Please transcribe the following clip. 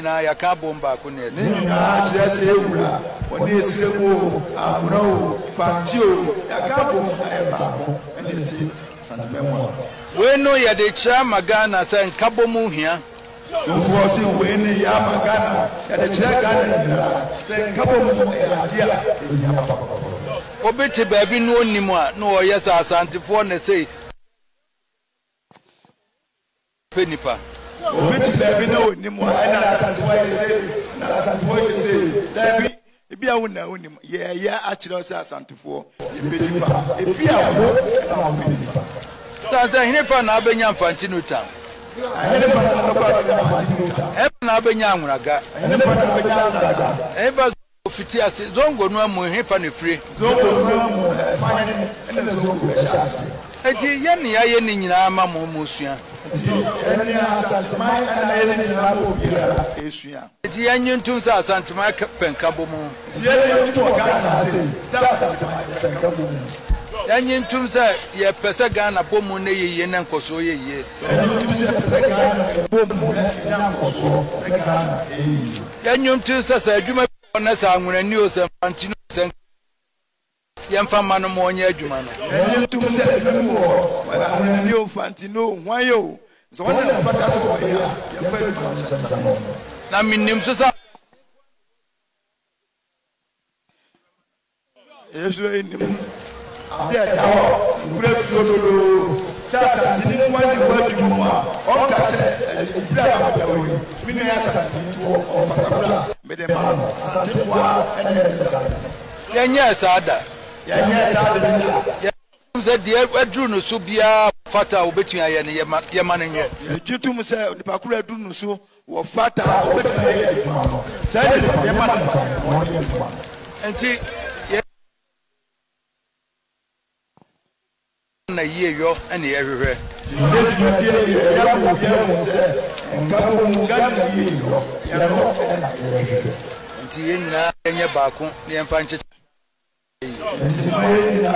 na ya ka bomba ku ne na chese ewura oni esiremo amuro fantio ya ka bomba e ba ko ene ti santimemo we no ya de cha magana say nkabo mu hia to for si we ne ya magana ya de cha gana say nkabo mu ya dia obeti baabi no onimu a no o yes asantifo ne say penipa obeti baabi na onimu a na asantifo say na asantifo say dabi ebi a wona onimu ya akire say asantifo ebedipa ebi a wo na wo penipa ta hinifa na abenya mfantinu tam na abenya anwuraga eba ofiti ase zongo no amu hifa ne fire zongo no amu ene zongo esha eti ye ne ya ye ni nyina ma mo musua ene asantumai ana ye ni na bo bira esua eti ya nyuntum sa asantumai penkabo mu ye ye to Ghana se sa asantumai penkabo mu ya nyuntum sa ye pese Ghana bomu ne ye na nkoso ye ye nyuntum sa pese Ghana bomu ne nkoso Ghana ya nyuntum sa adwuma na sa anwurani o sa mfantino sen yemfa manu mo onye adwuma no nyuntum sa mo anwurani o mfantino hwayo so wona fata so ya fa na minim so sa yesu enim abia dawo kure tuolo sasa tini kwani wadi mwa okase ibra bawo minu ya sasa to ofatabla medema satipwa eneza yenya sada ya ze die adru no so bia fata obetua ye ne ye manenye jutum se nipa kure adru no so wo fata obetua ye sa ye manenye enti na ye yo ene ye hwehwe nti ye nyina enye baako ne yemfa nche ye nyina